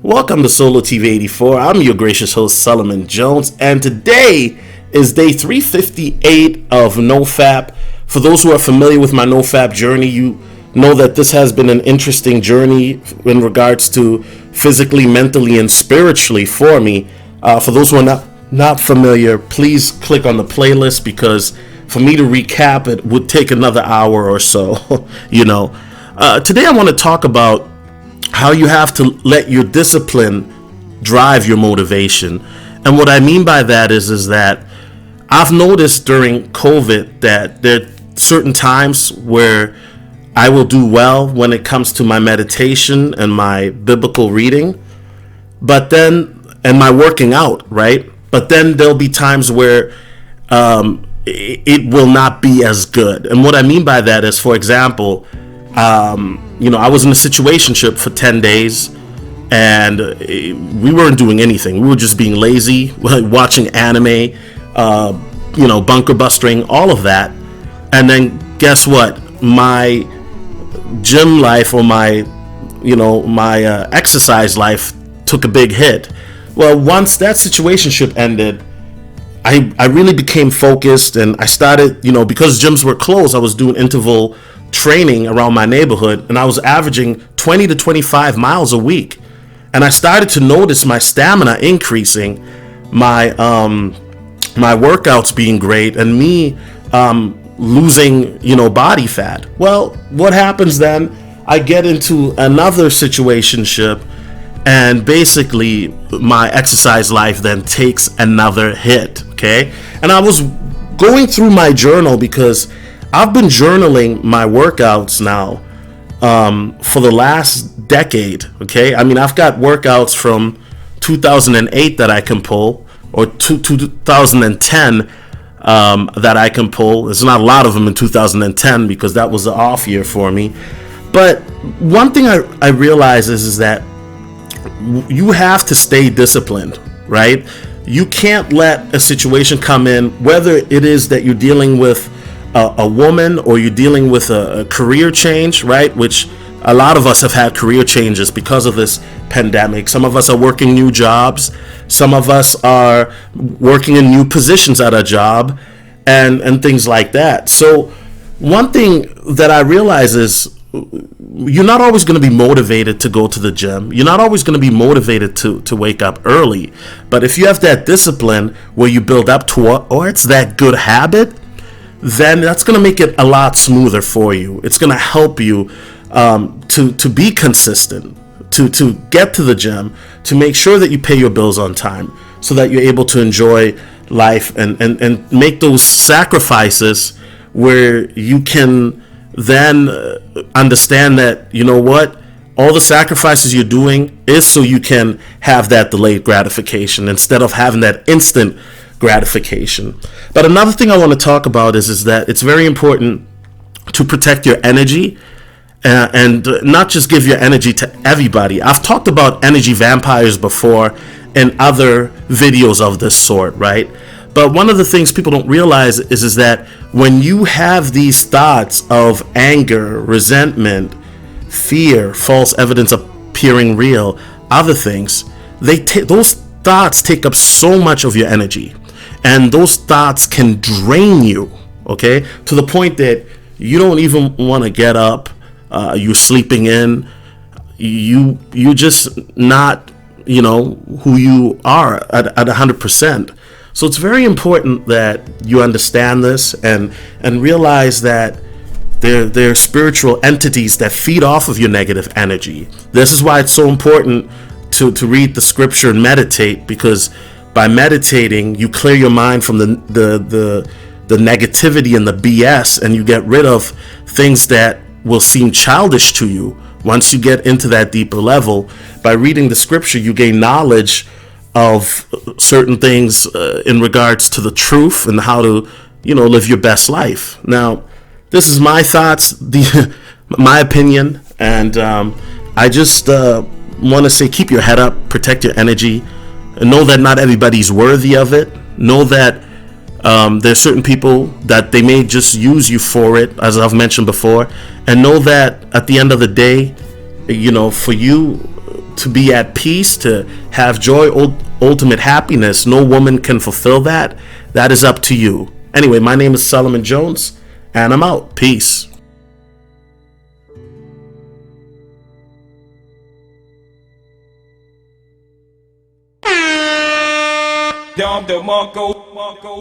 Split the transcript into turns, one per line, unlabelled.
Welcome to Solo TV 84. I'm your gracious host, Solomon Jones, and today is day 358 of NoFap. For those who are familiar with my NoFap journey, you know that this has been an interesting journey in regards to physically, mentally, and spiritually for me. For those who are not familiar, please click on the playlist because for me to recap it would take another hour or so. Today I want to talk about how you have to let your discipline drive your motivation. And what I mean by that is that I've noticed during COVID that there are certain times where I will do well when it comes to my meditation and my biblical reading, and my working out, right? But then there'll be times where it will not be as good. And what I mean by that is, for example, I was in a situationship for 10 days and we weren't doing anything. We were just being lazy, watching anime, bunker busting, all of that. And then guess what? My gym life or my exercise life took a big hit. Well, once that situationship ended, I really became focused and I started, because gyms were closed, I was doing interval training around my neighborhood and I was averaging 20 to 25 miles a week. And I started to notice my stamina increasing, my workouts being great, and me losing, body fat. Well, what happens then? I get into another situationship and basically my exercise life then takes another hit, okay? And I was going through my journal because I've been journaling my workouts now for the last decade, okay? I mean, I've got workouts from 2008 that I can pull, or 2010 that I can pull. There's not a lot of them in 2010 because that was the off year for me. But one thing I realize is that you have to stay disciplined, right? You can't let a situation come in, whether it is that you're dealing with a woman or you're dealing with a career change, right? Which a lot of us have had career changes because of this pandemic. Some of us are working new jobs. Some of us are working in new positions at a job and things like that. So one thing that I realize is you're not always going to be motivated to go to the gym. You're not always going to be motivated to wake up early. But if you have that discipline where you build up towards that good habit, then that's going to make it a lot smoother for you. It's going to help you to be consistent, to get to the gym, to make sure that you pay your bills on time so that you're able to enjoy life and make those sacrifices where you can then understand that, all the sacrifices you're doing is so you can have that delayed gratification instead of having that instant gratification. But another thing I want to talk about is that it's very important to protect your energy and not just give your energy to everybody. I've talked about energy vampires before in other videos of this sort, right? But one of the things people don't realize is that when you have these thoughts of anger, resentment, fear, false evidence appearing real, other things, those thoughts take up so much of your energy. And those thoughts can drain you, okay? To the point that you don't even want to get up. You're sleeping in. You just not, who you are at 100%. So it's very important that you understand this and realize that they're spiritual entities that feed off of your negative energy. This is why it's so important to read the scripture and meditate, because by meditating, you clear your mind from the negativity and the BS, and you get rid of things that will seem childish to you. Once you get into that deeper level, by reading the scripture, you gain knowledge of certain things in regards to the truth and how to, live your best life. Now, this is my thoughts, my opinion, and I just want to say, keep your head up, protect your energy. And know that not everybody's worthy of it. Know that there's certain people that they may just use you for it, as I've mentioned before. And know that at the end of the day, for you to be at peace, to have joy, ultimate happiness, no woman can fulfill that. That is up to you. Anyway, my name is Solomon Jones, and I'm out. Peace.
Dom DeMarco.